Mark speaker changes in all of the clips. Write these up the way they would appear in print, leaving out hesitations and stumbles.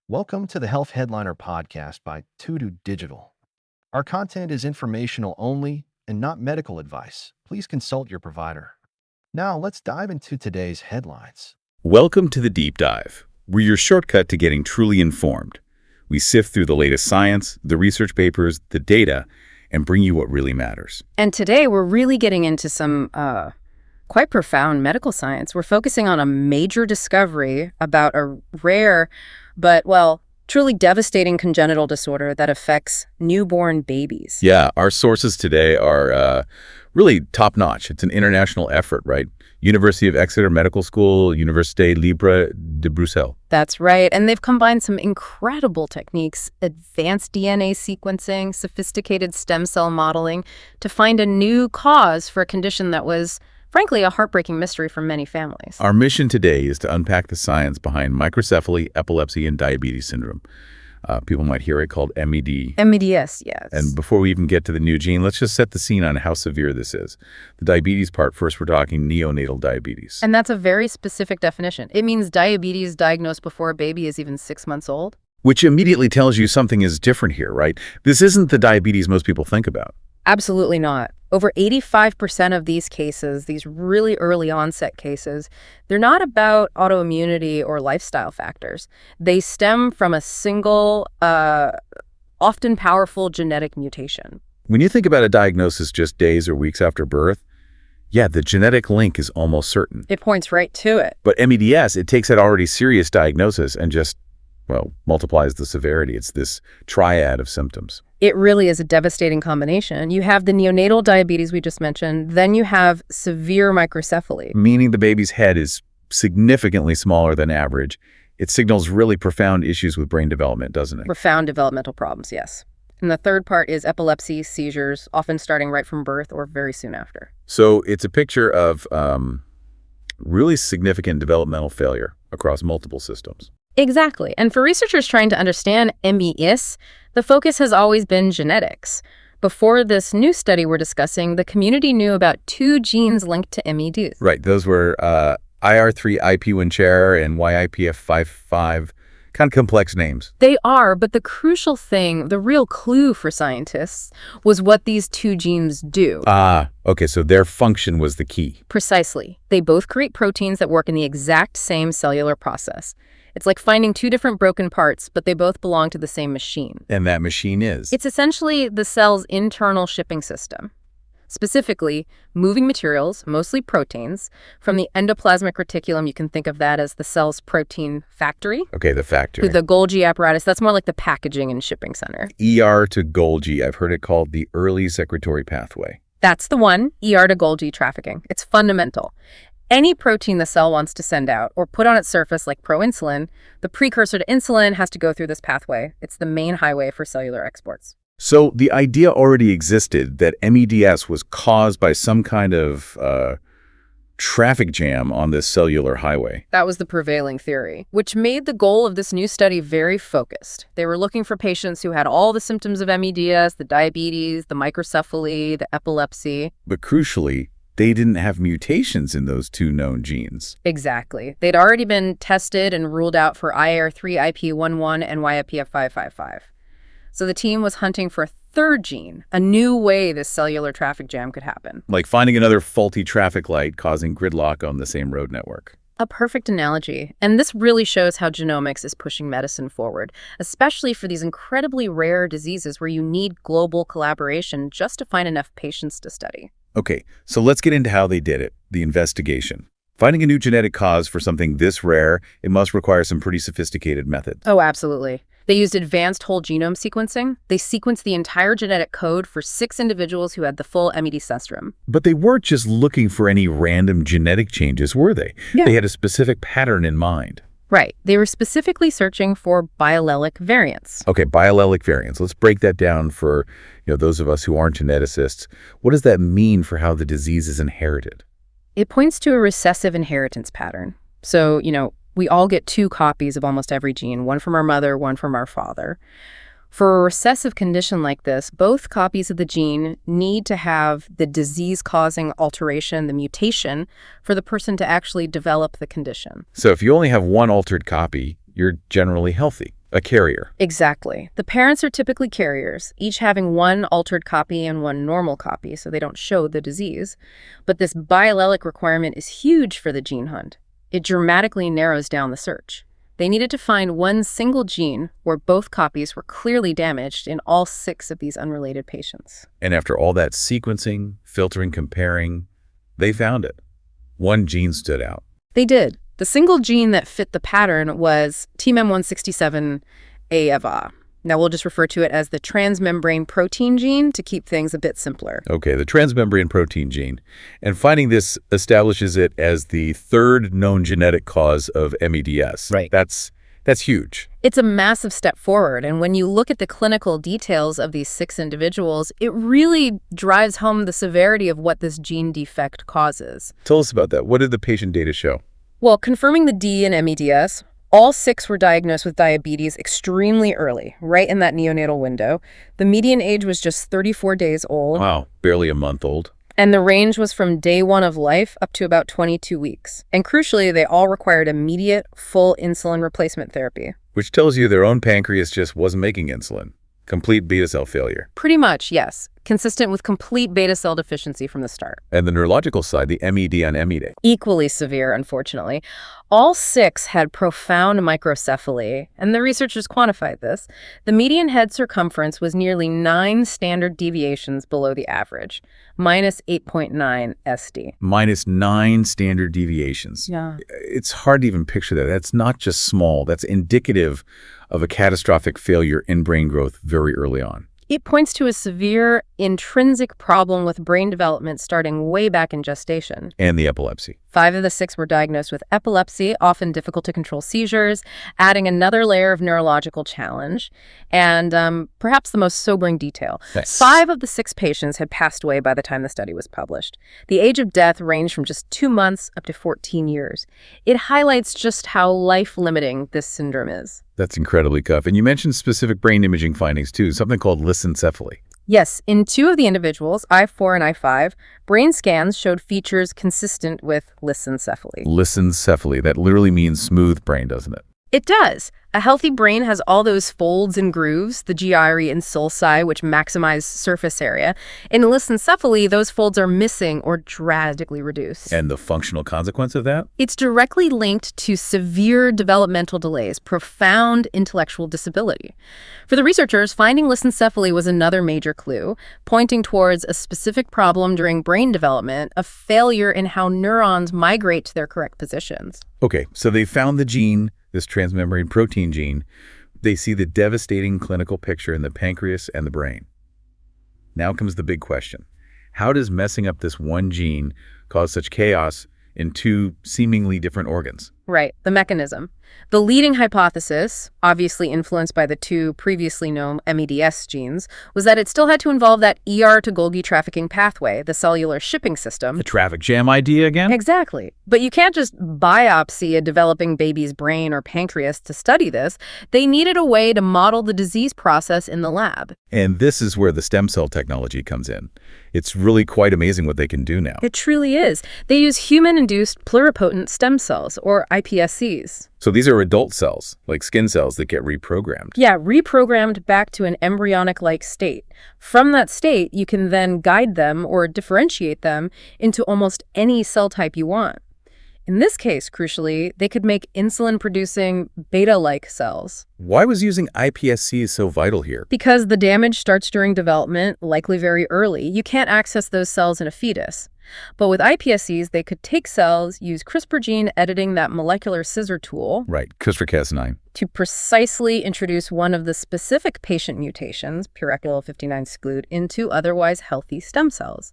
Speaker 1: Welcome to the Health Headliner podcast by Tudu Digital. Our content is informational only and not medical advice. Please consult your provider. Now, let's dive into today's headlines.
Speaker 2: Welcome to the Deep Dive. We're your shortcut to getting truly informed. We sift through the latest science, the research papers, the data, and bring you what really matters.
Speaker 3: And today we're really getting into some quite profound medical science. We're focusing on a major discovery about a rare but, truly devastating congenital disorder that affects newborn babies.
Speaker 2: Yeah, our sources today are really top-notch. It's an international effort, right? University of Exeter Medical School, Université Libre de Bruxelles.
Speaker 3: That's right. And they've combined some incredible techniques, advanced DNA sequencing, sophisticated stem cell modeling, to find a new cause for a condition that was, frankly, a heartbreaking mystery for many families.
Speaker 2: Our mission today is to unpack the science behind microcephaly, epilepsy, and diabetes syndrome. People might hear it called MED.
Speaker 3: MEDS, yes.
Speaker 2: And before we even get to the new gene, let's just set the scene on how severe this is. The diabetes part, first we're talking neonatal diabetes.
Speaker 3: And that's a very specific definition. It means diabetes diagnosed before a baby is even 6 months old.
Speaker 2: Which immediately tells you something is different here, right? This isn't the diabetes most people think about.
Speaker 3: Absolutely not. Over 85% of these cases, these really early onset cases, they're not about autoimmunity or lifestyle factors. They stem from a single, often powerful genetic mutation.
Speaker 2: When you think about a diagnosis just days or weeks after birth, yeah, the genetic link is almost certain.
Speaker 3: It points right to it.
Speaker 2: But MEDS, it takes that already serious diagnosis and just, multiplies the severity. It's this triad of symptoms.
Speaker 3: It really is a devastating combination. You have the neonatal diabetes we just mentioned, then you have severe microcephaly.
Speaker 2: Meaning the baby's head is significantly smaller than average. It signals really profound issues with brain development, doesn't it?
Speaker 3: Profound developmental problems, yes. And the third part is epilepsy, seizures, often starting right from birth or very soon after.
Speaker 2: So it's a picture of really significant developmental failure across multiple systems.
Speaker 3: Exactly. And for researchers trying to understand MES, the focus has always been genetics. Before this new study we're discussing, the community knew about 2 genes linked to MEDs.
Speaker 2: Right. Those were IR3-IP1 and YIPF55, kind of complex names.
Speaker 3: They are, but the crucial thing, the real clue for scientists, was what these 2 genes do.
Speaker 2: Okay, so their function was the key.
Speaker 3: Precisely. They both create proteins that work in the exact same cellular process. It's like finding 2 different broken parts, but they both belong to the same machine.
Speaker 2: And that machine is?
Speaker 3: It's essentially the cell's internal shipping system. Specifically, moving materials, mostly proteins, from the endoplasmic reticulum, you can think of that as the cell's protein factory.
Speaker 2: Okay, the factory.
Speaker 3: To the Golgi apparatus, that's more like the packaging and shipping center.
Speaker 2: ER to Golgi, I've heard it called the early secretory pathway.
Speaker 3: That's the one, ER to Golgi trafficking. It's fundamental. Any protein the cell wants to send out or put on its surface, like proinsulin, the precursor to insulin has to go through this pathway. It's the main highway for cellular exports.
Speaker 2: So the idea already existed that MEDS was caused by some kind of traffic jam on this cellular highway.
Speaker 3: That was the prevailing theory, which made the goal of this new study very focused. They were looking for patients who had all the symptoms of MEDS, the diabetes, the microcephaly, the epilepsy.
Speaker 2: But crucially, they didn't have mutations in those 2 known genes.
Speaker 3: Exactly. They'd already been tested and ruled out for IR3-IP11 and YIPF555. So the team was hunting for a 3rd gene, a new way this cellular traffic jam could happen.
Speaker 2: Like finding another faulty traffic light causing gridlock on the same road network.
Speaker 3: A perfect analogy. And this really shows how genomics is pushing medicine forward, especially for these incredibly rare diseases where you need global collaboration just to find enough patients to study.
Speaker 2: Okay, so let's get into how they did it, the investigation. Finding a new genetic cause for something this rare, it must require some pretty sophisticated methods.
Speaker 3: Oh, absolutely. They used advanced whole genome sequencing. They sequenced the entire genetic code for 6 individuals who had the full MED syndrome.
Speaker 2: But they weren't just looking for any random genetic changes, were they?
Speaker 3: Yeah.
Speaker 2: They had a specific pattern in mind.
Speaker 3: Right. They were specifically searching for biallelic variants.
Speaker 2: Okay, biallelic variants. Let's break that down for those of us who aren't geneticists. What does that mean for how the disease is inherited?
Speaker 3: It points to a recessive inheritance pattern. So, we all get 2 copies of almost every gene, one from our mother, one from our father. For a recessive condition like this, both copies of the gene need to have the disease-causing alteration, the mutation, for the person to actually develop the condition.
Speaker 2: So if you only have one altered copy, you're generally healthy, a carrier.
Speaker 3: Exactly. The parents are typically carriers, each having one altered copy and one normal copy, so they don't show the disease. But this biallelic requirement is huge for the gene hunt. It dramatically narrows down the search. They needed to find one single gene where both copies were clearly damaged in all 6 of these unrelated patients.
Speaker 2: And after all that sequencing, filtering, comparing, they found it. One gene stood out.
Speaker 3: They did. The single gene that fit the pattern was TMEM167A of A. Now we'll just refer to it as the transmembrane protein gene to keep things a bit simpler.
Speaker 2: Okay, the transmembrane protein gene. And finding this establishes it as the 3rd known genetic cause of MEDS.
Speaker 1: Right.
Speaker 2: That's huge.
Speaker 3: It's a massive step forward, and when you look at the clinical details of these 6 individuals, it really drives home the severity of what this gene defect causes.
Speaker 2: Tell us about that. What did the patient data show?
Speaker 3: Well, confirming the D in MEDS, all 6 were diagnosed with diabetes extremely early, right in that neonatal window. The median age was just 34 days old.
Speaker 2: Wow, barely a month old.
Speaker 3: And the range was from day 1 of life up to about 22 weeks. And crucially, they all required immediate, full insulin replacement therapy.
Speaker 2: Which tells you their own pancreas just wasn't making insulin. Complete beta cell failure.
Speaker 3: Pretty much, yes. Consistent with complete beta cell deficiency from the start.
Speaker 2: And the neurological side, the MED on MED.
Speaker 3: Equally severe, unfortunately. All 6 had profound microcephaly, and the researchers quantified this. The median head circumference was nearly 9 standard deviations below the average, minus 8.9 SD.
Speaker 2: Minus 9 standard deviations.
Speaker 3: Yeah.
Speaker 2: It's hard to even picture that. That's not just small. That's indicative of a catastrophic failure in brain growth very early on.
Speaker 3: It points to a severe intrinsic problem with brain development starting way back in gestation.
Speaker 2: And the epilepsy.
Speaker 3: 5 of the 6 were diagnosed with epilepsy, often difficult to control seizures, adding another layer of neurological challenge. And perhaps the most sobering detail,
Speaker 2: Thanks.
Speaker 3: 5 of the 6 patients had passed away by the time the study was published. The age of death ranged from just 2 months up to 14 years. It highlights just how life-limiting this syndrome is.
Speaker 2: That's incredibly tough. And you mentioned specific brain imaging findings, too, something called lissencephaly.
Speaker 3: Yes, in 2 of the individuals, I4 and I5, brain scans showed features consistent with lissencephaly.
Speaker 2: Lissencephaly. That literally means smooth brain, doesn't it?
Speaker 3: It does. A healthy brain has all those folds and grooves, the gyri and sulci, which maximize surface area. In lissencephaly, those folds are missing or drastically reduced.
Speaker 2: And the functional consequence of that?
Speaker 3: It's directly linked to severe developmental delays, profound intellectual disability. For the researchers, finding lissencephaly was another major clue, pointing towards a specific problem during brain development, a failure in how neurons migrate to their correct positions.
Speaker 2: Okay, so they found the gene, this transmembrane protein gene. They see the devastating clinical picture in the pancreas and the brain. Now comes the big question. How does messing up this one gene cause such chaos in 2 seemingly different organs?
Speaker 3: Right, the mechanism. The leading hypothesis, obviously influenced by the 2 previously known MEDS genes, was that it still had to involve that ER to Golgi trafficking pathway, the cellular shipping system.
Speaker 2: The traffic jam idea again?
Speaker 3: Exactly. But you can't just biopsy a developing baby's brain or pancreas to study this. They needed a way to model the disease process in the lab.
Speaker 2: And this is where the stem cell technology comes in. It's really quite amazing what they can do now.
Speaker 3: It truly is. They use human-induced pluripotent stem cells, or iPSCs.
Speaker 2: So these are adult cells, like skin cells that get reprogrammed.
Speaker 3: Yeah, reprogrammed back to an embryonic-like state. From that state, you can then guide them or differentiate them into almost any cell type you want. In this case, crucially, they could make insulin-producing beta-like cells.
Speaker 2: Why was using iPSCs so vital here?
Speaker 3: Because the damage starts during development, likely very early. You can't access those cells in a fetus. But with iPSCs, they could take cells, use CRISPR gene editing, that molecular scissor tool.
Speaker 2: Right, CRISPR-Cas9.
Speaker 3: To precisely introduce one of the specific patient mutations, Purkinje 59 exclude, into otherwise healthy stem cells.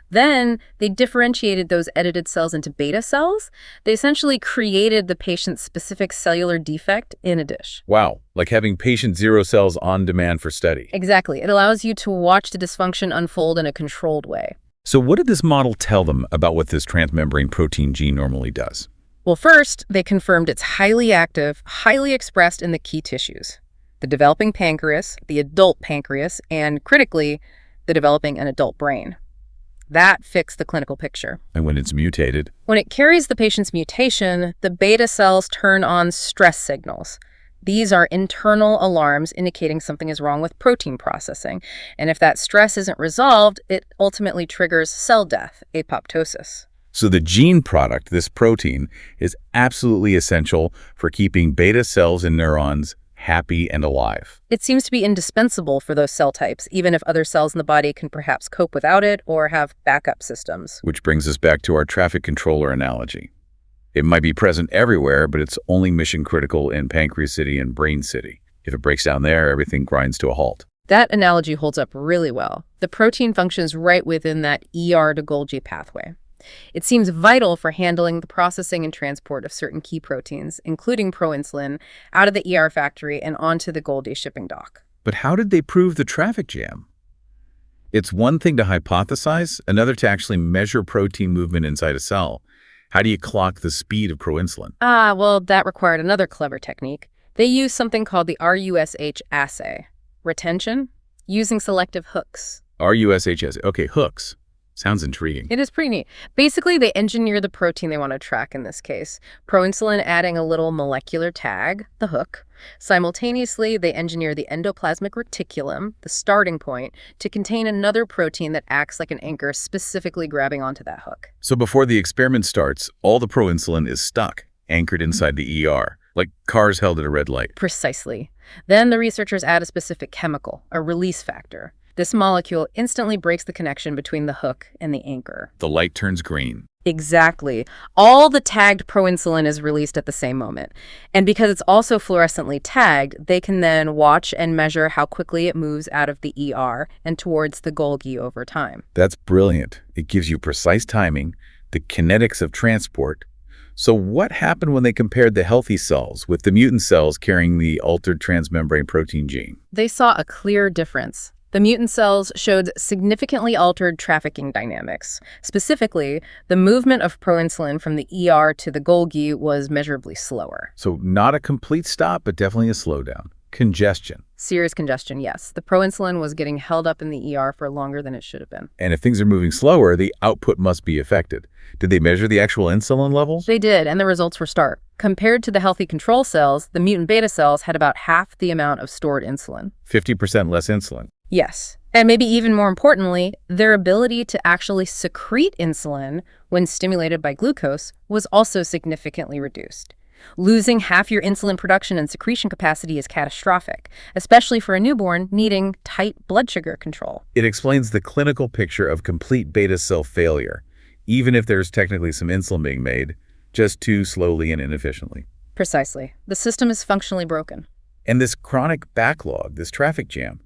Speaker 3: Then they differentiated those edited cells into beta cells. They essentially created the patient's specific cellular defect in a dish.
Speaker 2: Wow, like having patient 0 cells on demand for study.
Speaker 3: Exactly. It allows you to watch the dysfunction unfold in a controlled way.
Speaker 2: So what did this model tell them about what this transmembrane protein gene normally does?
Speaker 3: Well, first, they confirmed it's highly active, highly expressed in the key tissues: the developing pancreas, the adult pancreas, and critically, the developing and adult brain. That fixed the clinical picture.
Speaker 2: And when it's mutated?
Speaker 3: When it carries the patient's mutation, the beta cells turn on stress signals. These are internal alarms indicating something is wrong with protein processing. And if that stress isn't resolved, it ultimately triggers cell death, apoptosis.
Speaker 2: So the gene product, this protein, is absolutely essential for keeping beta cells and neurons happy and alive.
Speaker 3: It seems to be indispensable for those cell types, even if other cells in the body can perhaps cope without it or have backup systems.
Speaker 2: Which brings us back to our traffic controller analogy. It might be present everywhere, but it's only mission critical in Pancreas City and Brain City. If it breaks down there, everything grinds to a halt.
Speaker 3: That analogy holds up really well. The protein functions right within that ER to Golgi pathway. It seems vital for handling the processing and transport of certain key proteins, including proinsulin, out of the ER factory and onto the Golgi shipping dock.
Speaker 2: But how did they prove the traffic jam? It's one thing to hypothesize, another to actually measure protein movement inside a cell. How do you clock the speed of proinsulin?
Speaker 3: Well, that required another clever technique. They used something called the RUSH assay. Retention? Using selective hooks.
Speaker 2: RUSH, okay, hooks. Sounds intriguing.
Speaker 3: It is pretty neat. Basically, they engineer the protein they want to track in this case. Proinsulin adding a little molecular tag, the hook. Simultaneously, they engineer the endoplasmic reticulum, the starting point, to contain another protein that acts like an anchor, specifically grabbing onto that hook.
Speaker 2: So before the experiment starts, all the proinsulin is stuck, anchored inside the ER, like cars held at a red light.
Speaker 3: Precisely. Then the researchers add a specific chemical, a release factor. This molecule instantly breaks the connection between the hook and the anchor.
Speaker 2: The light turns green.
Speaker 3: Exactly. All the tagged proinsulin is released at the same moment. And because it's also fluorescently tagged, they can then watch and measure how quickly it moves out of the ER and towards the Golgi over time.
Speaker 2: That's brilliant. It gives you precise timing, the kinetics of transport. So what happened when they compared the healthy cells with the mutant cells carrying the altered transmembrane protein gene?
Speaker 3: They saw a clear difference. The mutant cells showed significantly altered trafficking dynamics. Specifically, the movement of proinsulin from the ER to the Golgi was measurably slower.
Speaker 2: So not a complete stop, but definitely a slowdown. Congestion.
Speaker 3: Serious congestion, yes. The proinsulin was getting held up in the ER for longer than it should have been.
Speaker 2: And if things are moving slower, the output must be affected. Did they measure the actual insulin levels?
Speaker 3: They did, and the results were stark. Compared to the healthy control cells, the mutant beta cells had about half the amount of stored insulin.
Speaker 2: 50% less insulin.
Speaker 3: Yes. And maybe even more importantly, their ability to actually secrete insulin when stimulated by glucose was also significantly reduced. Losing half your insulin production and secretion capacity is catastrophic, especially for a newborn needing tight blood sugar control.
Speaker 2: It explains the clinical picture of complete beta cell failure, even if there's technically some insulin being made, just too slowly and inefficiently.
Speaker 3: Precisely. The system is functionally broken.
Speaker 2: And this chronic backlog, this traffic jam,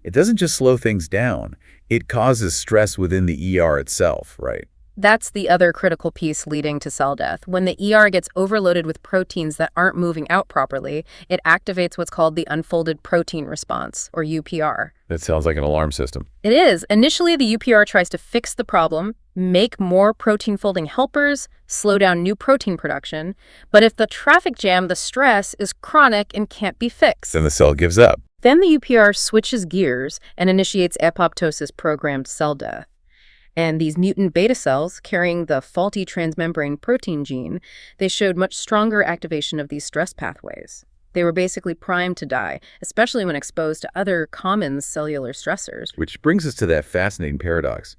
Speaker 2: it doesn't just slow things down, it causes stress within the ER itself, right?
Speaker 3: That's the other critical piece leading to cell death. When the ER gets overloaded with proteins that aren't moving out properly, it activates what's called the unfolded protein response, or UPR.
Speaker 2: That sounds like an alarm system.
Speaker 3: It is. Initially, the UPR tries to fix the problem, make more protein-folding helpers, slow down new protein production. But if the traffic jam, the stress, is chronic and can't be fixed,
Speaker 2: Then the cell gives up.
Speaker 3: then the UPR switches gears and initiates apoptosis-programmed cell death. And these mutant beta cells carrying the faulty transmembrane protein gene, they showed much stronger activation of these stress pathways. They were basically primed to die, especially when exposed to other common cellular stressors.
Speaker 2: Which brings us to that fascinating paradox.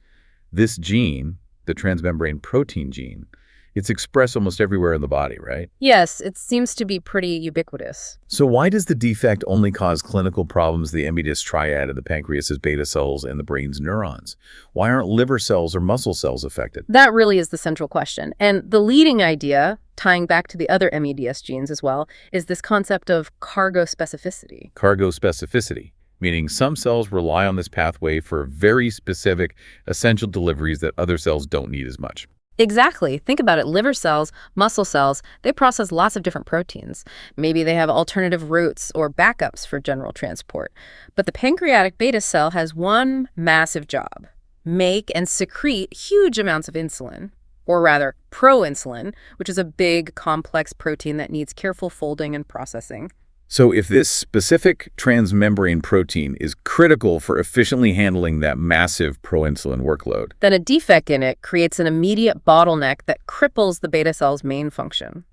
Speaker 2: This gene, the transmembrane protein gene, it's expressed almost everywhere in the body, right?
Speaker 3: Yes, it seems to be pretty ubiquitous.
Speaker 2: So why does the defect only cause clinical problems, the MEDIS triad of the pancreas's beta cells and the brain's neurons? Why aren't liver cells or muscle cells affected?
Speaker 3: That really is the central question. And the leading idea, tying back to the other MEDS genes as well, is this concept of cargo specificity.
Speaker 2: Cargo specificity, meaning some cells rely on this pathway for very specific, essential deliveries that other cells don't need as much.
Speaker 3: Exactly. Think about it. Liver cells, muscle cells, they process lots of different proteins. Maybe they have alternative routes or backups for general transport. But the pancreatic beta cell has one massive job: make and secrete huge amounts of insulin, or rather proinsulin, which is a big, complex protein that needs careful folding and processing.
Speaker 2: So if this specific transmembrane protein is critical for efficiently handling that massive proinsulin workload,
Speaker 3: Then a defect in it creates an immediate bottleneck that cripples the beta cell's main function.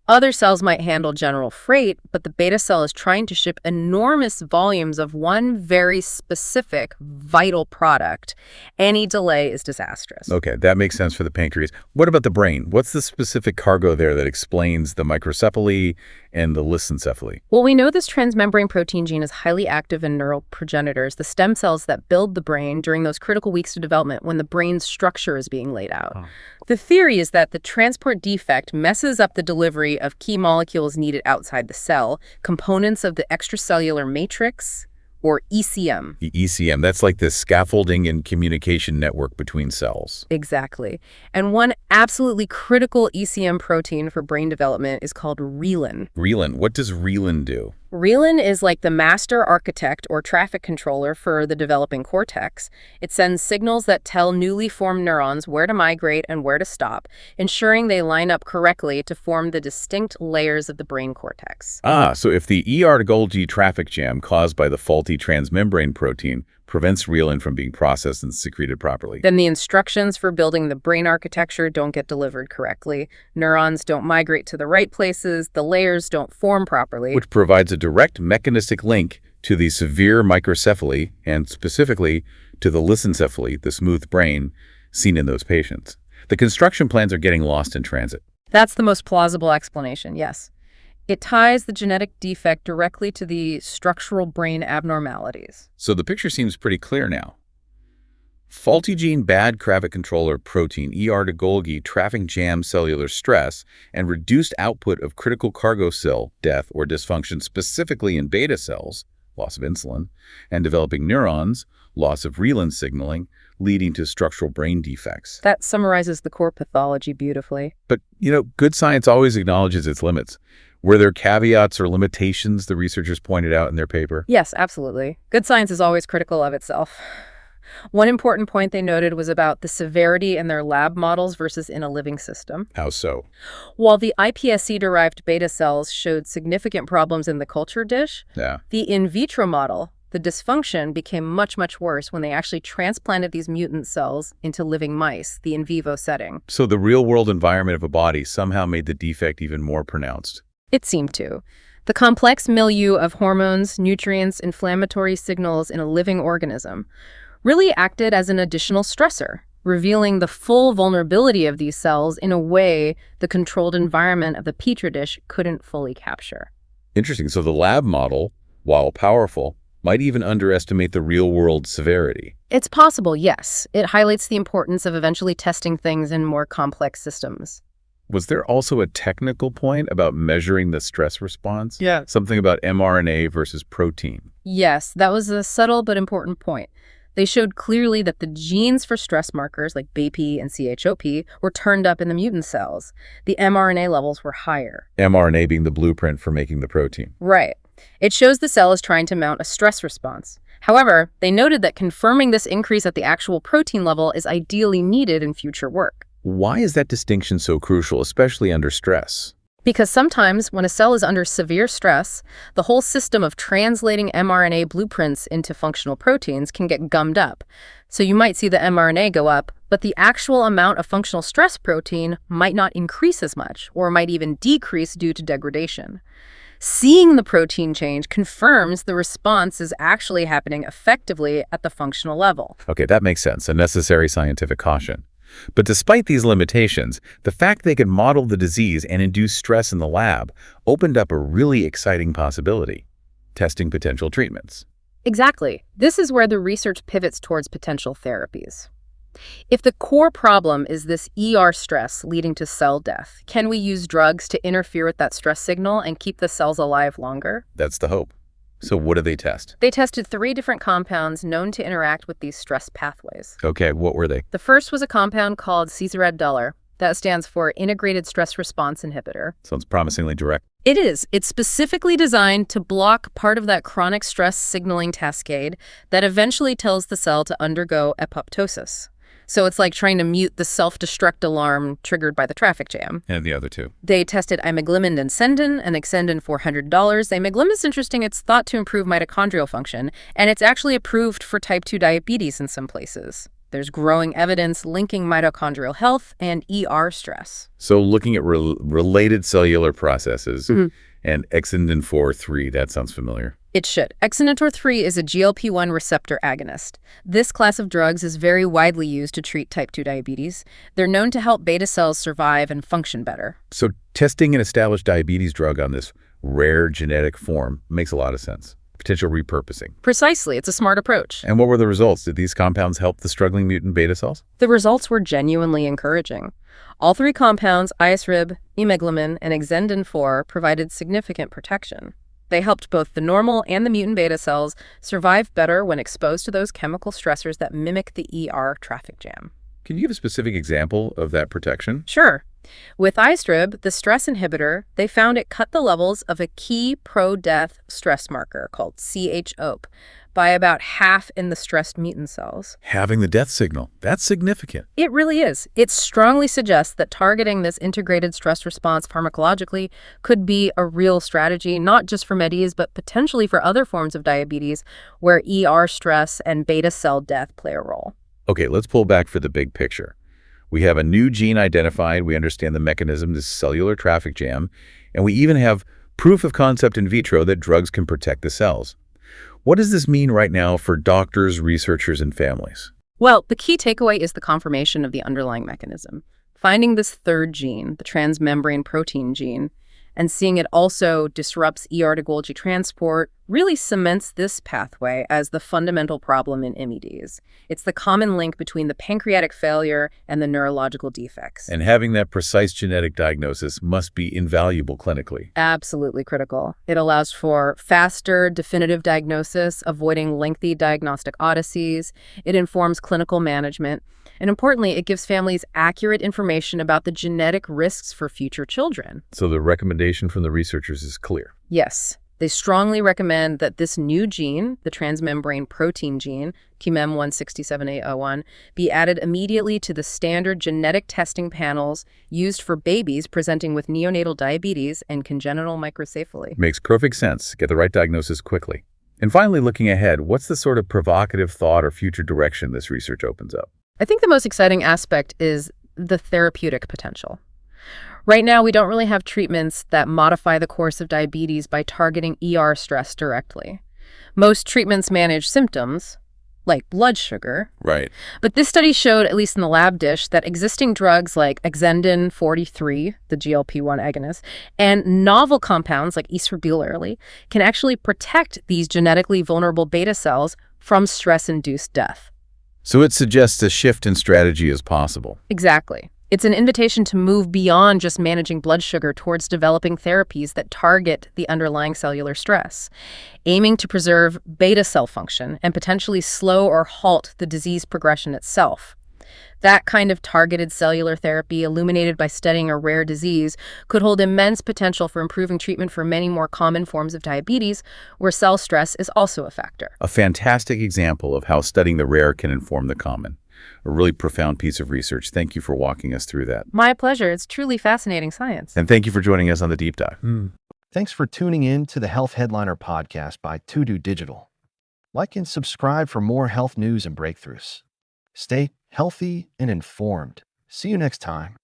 Speaker 3: Other cells might handle general freight, but the beta cell is trying to ship enormous volumes of one very specific, vital product. Any delay is disastrous.
Speaker 2: Okay, that makes sense for the pancreas. What about the brain? What's the specific cargo there that explains the microcephaly and the lissencephaly?
Speaker 3: Well, we know this transmembrane protein gene is highly active in neural progenitors, the stem cells that build the brain during those critical weeks of development when the brain's structure is being laid out.
Speaker 2: Oh.
Speaker 3: The theory is that the transport defect messes up the delivery of key molecules needed outside the cell, components of the extracellular matrix, or ECM.
Speaker 2: The ECM, that's like the scaffolding and communication network between cells.
Speaker 3: Exactly. And one absolutely critical ECM protein for brain development is called relin.
Speaker 2: Relin, what does relin do?
Speaker 3: Relin is like the master architect or traffic controller for the developing cortex. It sends signals that tell newly formed neurons where to migrate and where to stop, ensuring they line up correctly to form the distinct layers of the brain cortex.
Speaker 2: So if the ER to Golgi traffic jam caused by the faulty transmembrane protein prevents relin from being processed and secreted properly,
Speaker 3: then the instructions for building the brain architecture don't get delivered correctly. Neurons don't migrate to the right places, the layers don't form properly.
Speaker 2: which provides a direct mechanistic link to the severe microcephaly and specifically to the lissencephaly, the smooth brain, seen in those patients. The construction plans are getting lost in transit.
Speaker 3: That's the most plausible explanation, yes. It ties the genetic defect directly to the structural brain abnormalities.
Speaker 2: So the picture seems pretty clear now. Faulty gene bad traffic controller protein, ER to Golgi, traffic jam cellular stress, and reduced output of critical cargo cell death or dysfunction specifically in beta cells, loss of insulin, and developing neurons, loss of relin signaling, leading to structural brain defects.
Speaker 3: That summarizes the core pathology beautifully.
Speaker 2: But, good science always acknowledges its limits. Were there caveats or limitations the researchers pointed out in their paper?
Speaker 3: Yes, absolutely. Good science is always critical of itself. One important point they noted was about the severity in their lab models versus in a living system.
Speaker 2: How so?
Speaker 3: While the iPSC-derived beta cells showed significant problems in the culture dish,
Speaker 2: Yeah.
Speaker 3: the in vitro model, the dysfunction became much, much worse when they actually transplanted these mutant cells into living mice, the in vivo setting.
Speaker 2: So the real-world environment of a body somehow made the defect even more pronounced.
Speaker 3: It seemed to. The complex milieu of hormones, nutrients, inflammatory signals in a living organism really acted as an additional stressor, revealing the full vulnerability of these cells in a way the controlled environment of the petri dish couldn't fully capture.
Speaker 2: Interesting. So the lab model, while powerful, might even underestimate the real-world severity.
Speaker 3: It's possible, yes. It highlights the importance of eventually testing things in more complex systems.
Speaker 2: Was there also a technical point about measuring the stress response?
Speaker 3: Yeah.
Speaker 2: Something about mRNA versus protein.
Speaker 3: Yes, that was a subtle but important point. They showed clearly that the genes for stress markers like BAP and CHOP were turned up in the mutant cells. The mRNA levels were higher.
Speaker 2: mRNA being the blueprint for making the protein.
Speaker 3: Right. It shows the cell is trying to mount a stress response. However, they noted that confirming this increase at the actual protein level is ideally needed in future work.
Speaker 2: Why is that distinction so crucial, especially under stress?
Speaker 3: Because sometimes when a cell is under severe stress, the whole system of translating mRNA blueprints into functional proteins can get gummed up. So you might see the mRNA go up, but the actual amount of functional stress protein might not increase as much, or might even decrease due to degradation. Seeing the protein change confirms the response is actually happening effectively at the functional level.
Speaker 2: Okay, that makes sense. A necessary scientific caution. But despite these limitations, the fact they could model the disease and induce stress in the lab opened up a really exciting possibility: testing potential treatments.
Speaker 3: Exactly. This is where the research pivots towards potential therapies. If the core problem is this ER stress leading to cell death, can we use drugs to interfere with that stress signal and keep the cells alive longer?
Speaker 2: That's the hope. So what did they test?
Speaker 3: They tested 3 different compounds known to interact with these stress pathways.
Speaker 2: Okay, what were they?
Speaker 3: The first was a compound called Cesaredular. That stands for Integrated Stress Response Inhibitor.
Speaker 2: Sounds promisingly direct.
Speaker 3: It is. It's specifically designed to block part of that chronic stress signaling cascade that eventually tells the cell to undergo apoptosis. So it's like trying to mute the self-destruct alarm triggered by the traffic jam.
Speaker 2: And the other two?
Speaker 3: They tested imeglimin and Xendin, and Xendin $400. Imeglimin is interesting. It's thought to improve mitochondrial function, and it's actually approved for type 2 diabetes in some places. There's growing evidence linking mitochondrial health and ER stress.
Speaker 2: So looking at related cellular processes and exendin 4/3, that sounds familiar.
Speaker 3: It should. Exeter 3 is a GLP-1 receptor agonist. This class of drugs is very widely used to treat type 2 diabetes. They're known to help beta cells survive and function better.
Speaker 2: So testing an established diabetes drug on this rare genetic form makes a lot of sense. Potential repurposing.
Speaker 3: Precisely. It's a smart approach.
Speaker 2: And what were the results? Did these compounds help the struggling mutant beta cells?
Speaker 3: The results were genuinely encouraging. All three compounds, ISRIB, emeglumine, and exendin 4, provided significant protection. They helped both the normal and the mutant beta cells survive better when exposed to those chemical stressors that mimic the ER traffic jam.
Speaker 2: Can you give a specific example of that protection?
Speaker 3: Sure. With ISRIB, the stress inhibitor, they found it cut the levels of a key pro-death stress marker called CHOP by about half in the stressed mutant cells.
Speaker 2: Having the death signal. That's significant.
Speaker 3: It really is. It strongly suggests that targeting this integrated stress response pharmacologically could be a real strategy, not just for MEDs, but potentially for other forms of diabetes where ER stress and beta cell death play a role.
Speaker 2: Okay, let's pull back for the big picture. We have a new gene identified, we understand the mechanism, this cellular traffic jam, and we even have proof of concept in vitro that drugs can protect the cells. What does this mean right now for doctors, researchers, and families?
Speaker 3: Well, the key takeaway is the confirmation of the underlying mechanism. Finding this third gene, the transmembrane protein gene, and seeing it also disrupts ER to Golgi transport really cements this pathway as the fundamental problem in MEDs. It's the common link between the pancreatic failure and the neurological defects.
Speaker 2: And having that precise genetic diagnosis must be invaluable clinically.
Speaker 3: Absolutely critical. It allows for faster, definitive diagnosis, avoiding lengthy diagnostic odysseys. It informs clinical management. And importantly, it gives families accurate information about the genetic risks for future children.
Speaker 2: So the recommendation from the researchers is clear.
Speaker 3: Yes. They strongly recommend that this new gene, the transmembrane protein gene, QMEM 167A01, be added immediately to the standard genetic testing panels used for babies presenting with neonatal diabetes and congenital microcephaly.
Speaker 2: Makes perfect sense. Get the right diagnosis quickly. And finally, looking ahead, what's the sort of provocative thought or future direction this research opens up?
Speaker 3: I think the most exciting aspect is the therapeutic potential. Right now, we don't really have treatments that modify the course of diabetes by targeting ER stress directly. Most treatments manage symptoms, like blood sugar.
Speaker 2: Right.
Speaker 3: But this study showed, at least in the lab dish, that existing drugs like exendin 43, the GLP-1 agonist, and novel compounds like isarbilurly can actually protect these genetically vulnerable beta cells from stress-induced death.
Speaker 2: So it suggests a shift in strategy is possible.
Speaker 3: Exactly. It's an invitation to move beyond just managing blood sugar towards developing therapies that target the underlying cellular stress, aiming to preserve beta cell function and potentially slow or halt the disease progression itself. That kind of targeted cellular therapy, illuminated by studying a rare disease, could hold immense potential for improving treatment for many more common forms of diabetes, where cell stress is also a factor.
Speaker 2: A fantastic example of how studying the rare can inform the common. A really profound piece of research. Thank you for walking us through that.
Speaker 3: My pleasure. It's truly fascinating science.
Speaker 2: And thank you for joining us on the Deep Dive.
Speaker 1: Thanks for tuning in to the Health Headliner podcast by To-Do Digital. Like and subscribe for more health news and breakthroughs. Stay healthy and informed. See you next time.